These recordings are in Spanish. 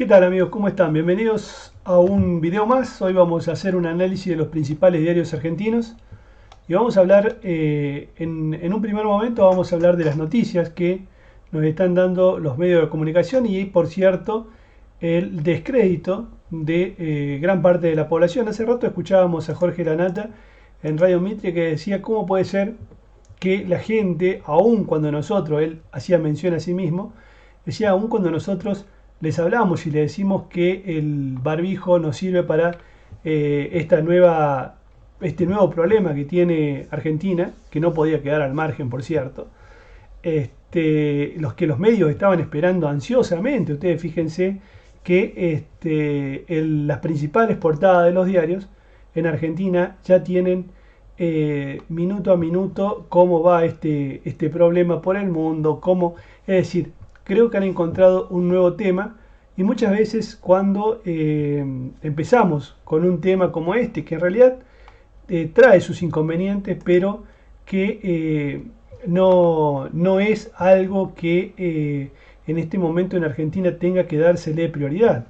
¿Qué tal amigos? ¿Cómo están? Bienvenidos a un video más. Hoy vamos a hacer un análisis de los principales diarios argentinos y vamos a hablar, en un primer momento vamos a hablar de las noticias que nos están dando los medios de comunicación y, por cierto, el descrédito de gran parte de la población. Hace rato escuchábamos a Jorge Lanata en Radio Mitre que decía cómo puede ser que la gente, aun cuando nosotros, él hacía mención a sí mismo, decía aun cuando nosotros les hablamos y le decimos que el barbijo nos sirve para este nuevo problema que tiene Argentina, que no podía quedar al margen, por cierto, los medios estaban esperando ansiosamente. Ustedes fíjense que las principales portadas de los diarios en Argentina ya tienen minuto a minuto cómo va este problema por el mundo, es decir, creo que han encontrado un nuevo tema y muchas veces cuando empezamos con un tema como este, que en realidad trae sus inconvenientes, pero que no es algo que en este momento en Argentina tenga que dársele prioridad.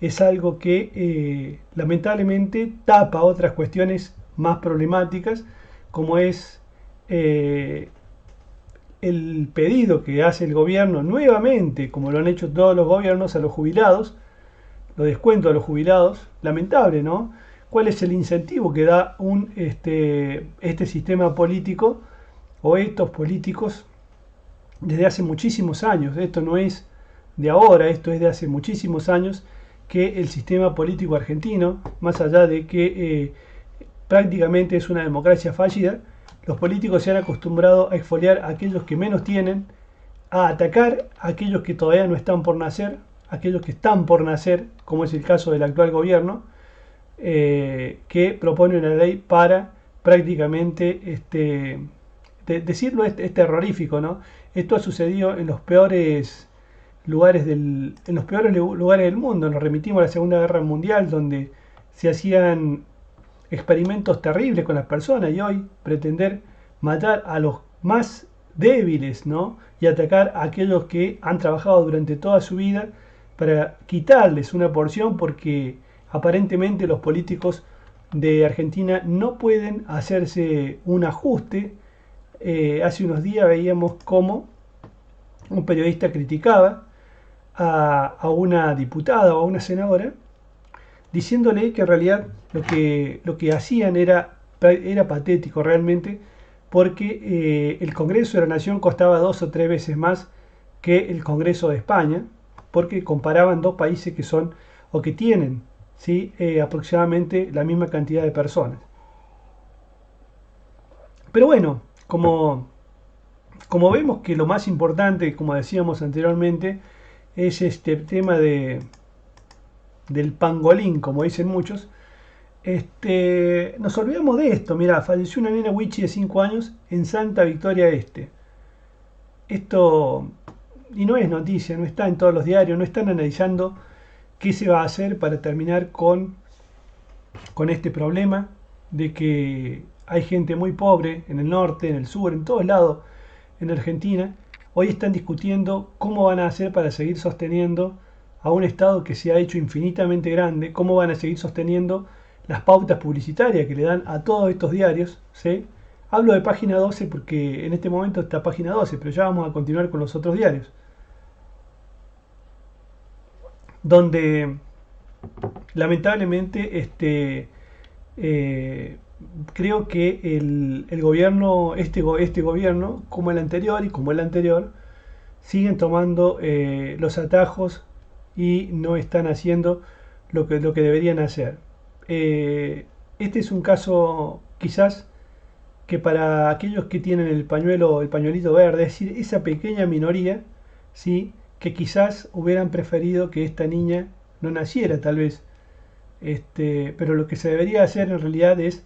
Es algo que lamentablemente tapa otras cuestiones más problemáticas, como es eh, el pedido que hace el gobierno nuevamente, como lo han hecho todos los gobiernos, a los jubilados, los descuentos a los jubilados. Lamentable, ¿no? ¿Cuál es el incentivo que da este sistema político o estos políticos desde hace muchísimos años? Esto no es de ahora, esto es de hace muchísimos años que el sistema político argentino, más allá de que prácticamente es una democracia fallida, los políticos se han acostumbrado a exfoliar a aquellos que menos tienen, a atacar a aquellos que todavía no están por nacer, aquellos que están por nacer, como es el caso del actual gobierno, que propone una ley para prácticamente, decirlo es terrorífico, ¿no? Esto ha sucedido en los peores lugares del mundo. Nos remitimos a la Segunda Guerra Mundial, donde se hacían experimentos terribles con las personas, y hoy pretender matar a los más débiles, ¿no? Y atacar a aquellos que han trabajado durante toda su vida para quitarles una porción, porque aparentemente los políticos de Argentina no pueden hacerse un ajuste. Hace unos días veíamos cómo un periodista criticaba a una diputada o a una senadora, diciéndole que en realidad lo que hacían era patético realmente, porque el Congreso de la Nación costaba 2 o 3 veces más que el Congreso de España, porque comparaban dos países que son o que tienen, ¿sí? Aproximadamente la misma cantidad de personas. Pero bueno, como vemos que lo más importante, como decíamos anteriormente, es este tema del pangolín, como dicen muchos, nos olvidamos de esto. Mira, falleció una nena Wichi de 5 años en Santa Victoria Este. Esto, y no es noticia, no está en todos los diarios, no están analizando qué se va a hacer para terminar con este problema de que hay gente muy pobre en el norte, en el sur, en todos lados en Argentina. Hoy están discutiendo cómo van a hacer para seguir sosteniendo a un Estado que se ha hecho infinitamente grande, cómo van a seguir sosteniendo las pautas publicitarias que le dan a todos estos diarios, ¿sí? Hablo de página 12 porque en este momento está página 12, pero ya vamos a continuar con los otros diarios, donde lamentablemente eh, creo que el gobierno, este gobierno, como el anterior y como el anterior, siguen tomando los atajos y no están haciendo lo que deberían hacer. Este es un caso quizás que para aquellos que tienen el pañuelito verde, es decir, esa pequeña minoría, ¿sí? Que quizás hubieran preferido que esta niña no naciera, tal vez. Pero lo que se debería hacer en realidad es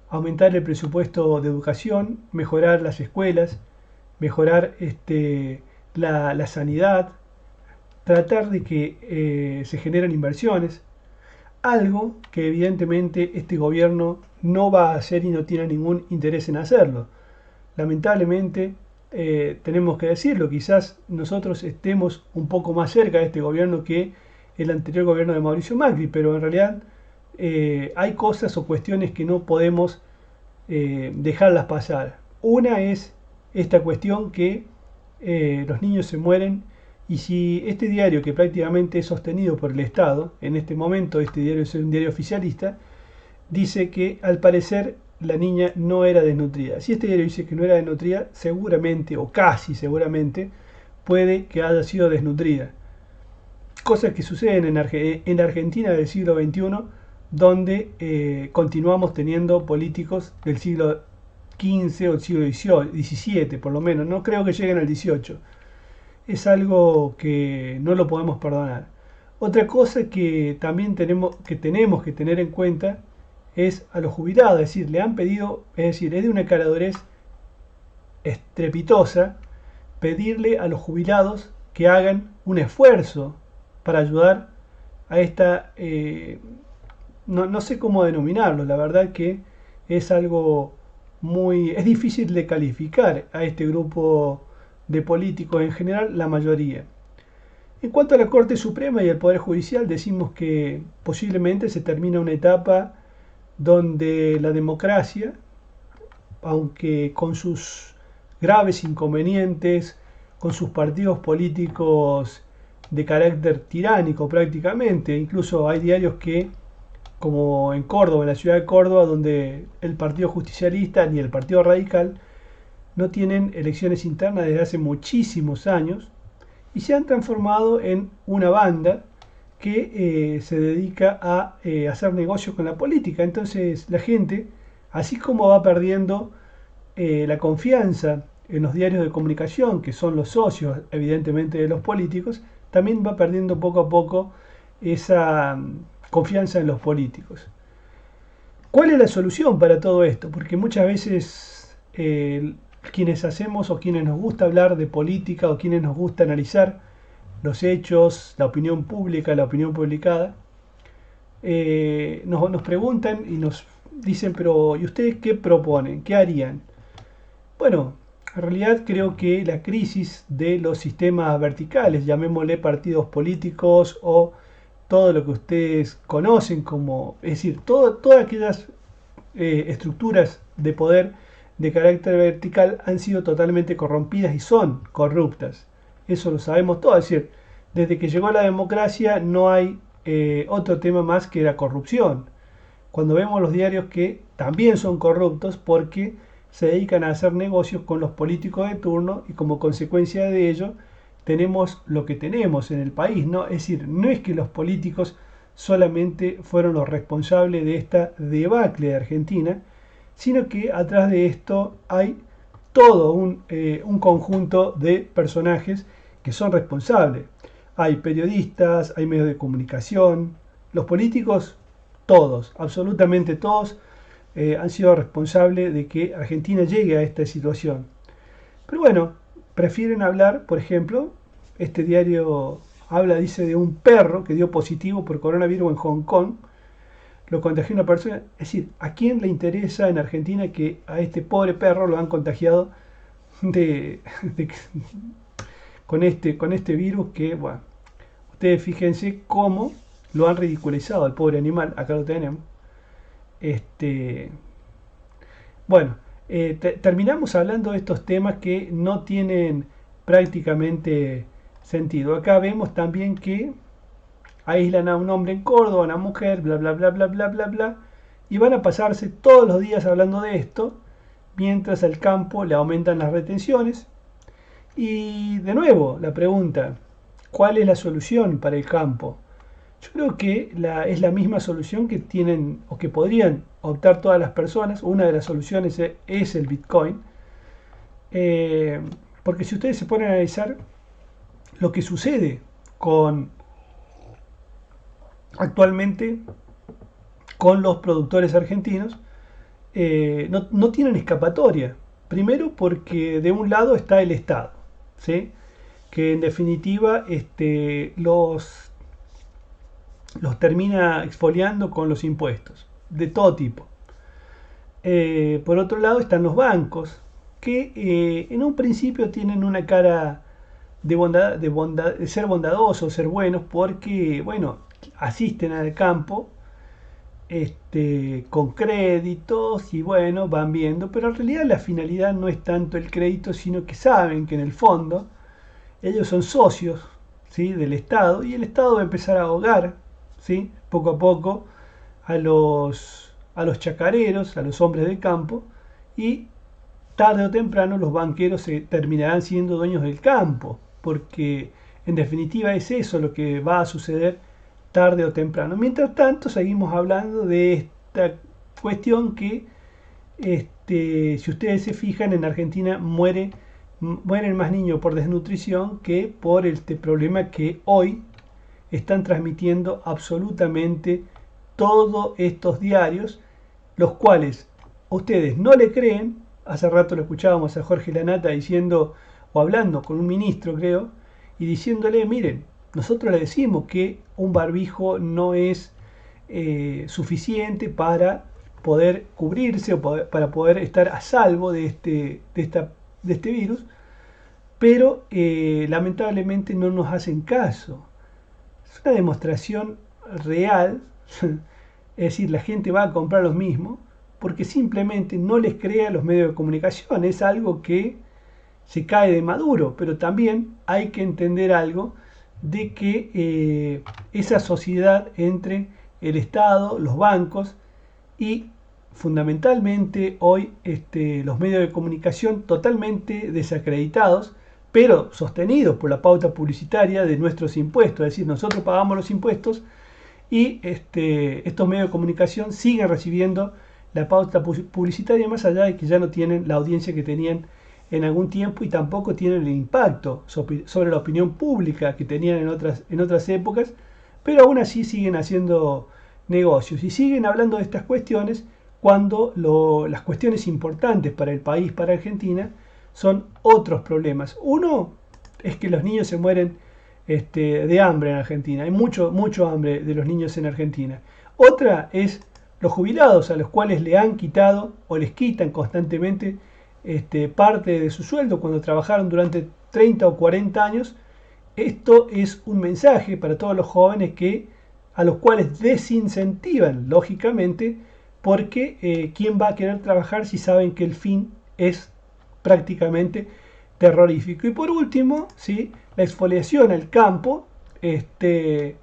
aumentar el presupuesto de educación, mejorar las escuelas, mejorar la sanidad, tratar de que se generen inversiones, algo que evidentemente este gobierno no va a hacer y no tiene ningún interés en hacerlo. Lamentablemente, tenemos que decirlo, quizás nosotros estemos un poco más cerca de este gobierno que el anterior gobierno de Mauricio Macri, pero en realidad hay cosas o cuestiones que no podemos dejarlas pasar. Una es esta cuestión que los niños se mueren y si este diario que prácticamente es sostenido por el Estado, en este momento este diario es un diario oficialista, dice que al parecer la niña no era desnutrida. Si este diario dice que no era desnutrida, seguramente o casi seguramente puede que haya sido desnutrida. Cosas que suceden en Argentina del siglo XXI, donde continuamos teniendo políticos del siglo XV o el siglo XVII, por lo menos. No creo que lleguen al XVIII. Es algo que no lo podemos perdonar. Otra cosa que también tenemos que tener en cuenta es a los jubilados, es decir, le han pedido, es decir, es de una caradurez estrepitosa pedirle a los jubilados que hagan un esfuerzo para ayudar a esta, no sé cómo denominarlo, la verdad que es algo es difícil de calificar a este grupo de políticos en general, la mayoría. En cuanto a la Corte Suprema y el Poder Judicial, decimos que posiblemente se termina una etapa donde la democracia, aunque con sus graves inconvenientes, con sus partidos políticos de carácter tiránico prácticamente, incluso hay diarios que, como en Córdoba, en la ciudad de Córdoba, donde el Partido Justicialista ni el Partido Radical no tienen elecciones internas desde hace muchísimos años y se han transformado en una banda que se dedica a hacer negocios con la política. Entonces la gente, así como va perdiendo la confianza en los diarios de comunicación, que son los socios evidentemente de los políticos, también va perdiendo poco a poco esa confianza en los políticos. ¿Cuál es la solución para todo esto? Porque muchas veces quienes hacemos o quienes nos gusta hablar de política o quienes nos gusta analizar los hechos, la opinión pública, la opinión publicada, nos preguntan y nos dicen, pero ¿y ustedes qué proponen? ¿Qué harían? Bueno, en realidad creo que la crisis de los sistemas verticales, llamémosle partidos políticos o todo lo que ustedes conocen como, es decir, todas aquellas estructuras de poder de carácter vertical han sido totalmente corrompidas y son corruptas. Eso lo sabemos todos. Es decir, desde que llegó la democracia no hay otro tema más que la corrupción. Cuando vemos los diarios que también son corruptos porque se dedican a hacer negocios con los políticos de turno y como consecuencia de ello tenemos lo que tenemos en el país, ¿no? Es decir, no es que los políticos solamente fueron los responsables de esta debacle de Argentina, sino que atrás de esto hay todo un conjunto de personajes que son responsables. Hay periodistas, hay medios de comunicación, los políticos, todos, absolutamente todos, han sido responsables de que Argentina llegue a esta situación. Pero bueno, prefieren hablar, por ejemplo, este diario habla, dice, de un perro que dio positivo por coronavirus en Hong Kong, lo contagió una persona. Es decir, ¿a quién le interesa en Argentina que a este pobre perro lo han contagiado de, de- con este virus que, bueno, ustedes fíjense cómo lo han ridiculizado al pobre animal, acá lo tenemos. Este, bueno, terminamos hablando de estos temas que no tienen prácticamente sentido. Acá vemos también que aíslan a un hombre en Córdoba, a una mujer, bla, bla, bla, bla, bla, bla, bla, y van a pasarse todos los días hablando de esto, mientras al campo le aumentan las retenciones. Y de nuevo, la pregunta, ¿cuál es la solución para el campo? Yo creo que es la misma solución que tienen o que podrían optar todas las personas. Una de las soluciones es el Bitcoin. Eh, Porque si ustedes se ponen a analizar lo que sucede con actualmente con los productores argentinos, no tienen escapatoria. Primero porque de un lado está el Estado, ¿sí? Que en definitiva los termina exfoliando con los impuestos, de todo tipo. Por otro lado están los bancos, que en un principio tienen una cara de ser bondadosos, ser buenos, porque, bueno, asisten al campo con créditos y bueno, van viendo, pero en realidad la finalidad no es tanto el crédito, sino que saben que en el fondo ellos son socios, ¿sí?, del Estado y el Estado va a empezar a ahogar, ¿sí?, poco a poco a los chacareros, a los hombres del campo y tarde o temprano los banqueros se terminarán siendo dueños del campo, porque en definitiva es eso lo que va a suceder tarde o temprano. Mientras tanto, seguimos hablando de esta cuestión que, si ustedes se fijan, en Argentina mueren más niños por desnutrición que por este problema que hoy están transmitiendo absolutamente todos estos diarios, los cuales ustedes no le creen. Hace rato lo escuchábamos a Jorge Lanata diciendo, o hablando con un ministro creo, y diciéndole, miren, nosotros le decimos que un barbijo no es suficiente para poder cubrirse o para poder estar a salvo de este virus, pero lamentablemente no nos hacen caso. Es una demostración real, es decir, la gente va a comprar los mismos porque simplemente no les crea los medios de comunicación. Es algo que se cae de maduro, pero también hay que entender algo de que esa sociedad entre el Estado, los bancos y fundamentalmente hoy los medios de comunicación totalmente desacreditados, pero sostenidos por la pauta publicitaria de nuestros impuestos. Es decir, nosotros pagamos los impuestos y estos medios de comunicación siguen recibiendo la pauta publicitaria, más allá de que ya no tienen la audiencia que tenían en algún tiempo y tampoco tienen el impacto sobre la opinión pública que tenían en otras épocas, pero aún así siguen haciendo negocios y siguen hablando de estas cuestiones cuando las cuestiones importantes para el país, para Argentina, son otros problemas. Uno es que los niños se mueren de hambre en Argentina. Hay mucho hambre de los niños en Argentina. Otra es los jubilados a los cuales le han quitado o les quitan constantemente parte de su sueldo cuando trabajaron durante 30 o 40 años. Esto es un mensaje para todos los jóvenes a los cuales desincentivan, lógicamente, porque ¿quién va a querer trabajar si saben que el fin es prácticamente terrorífico? Y por último, ¿sí?, la exfoliación al campo, que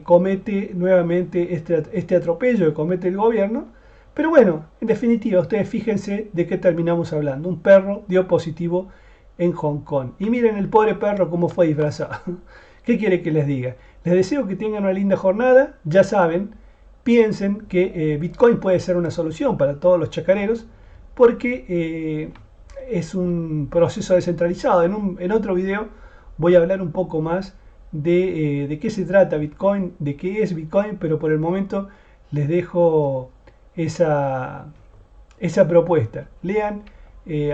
comete nuevamente este atropello que comete el gobierno. Pero bueno, en definitiva, ustedes fíjense de qué terminamos hablando. Un perro dio positivo en Hong Kong. Y miren el pobre perro cómo fue disfrazado. ¿Qué quiere que les diga? Les deseo que tengan una linda jornada. Ya saben, piensen que Bitcoin puede ser una solución para todos los chacareros, porque es un proceso descentralizado. En otro video voy a hablar un poco más de qué se trata Bitcoin, de qué es Bitcoin, pero por el momento les dejo esa propuesta. Lean,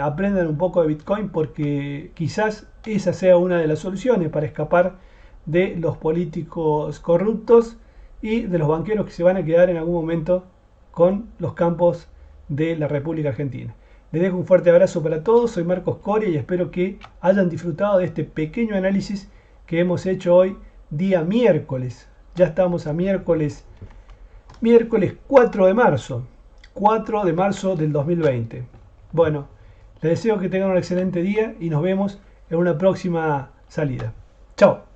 aprendan un poco de Bitcoin, porque quizás esa sea una de las soluciones para escapar de los políticos corruptos y de los banqueros que se van a quedar en algún momento con los campos de la República Argentina. Les dejo un fuerte abrazo para todos, soy Marcos Coria y espero que hayan disfrutado de este pequeño análisis que hemos hecho hoy, día miércoles. Ya estamos a miércoles 4 de marzo, 4 de marzo del 2020. Bueno, les deseo que tengan un excelente día y nos vemos en una próxima salida. Chao.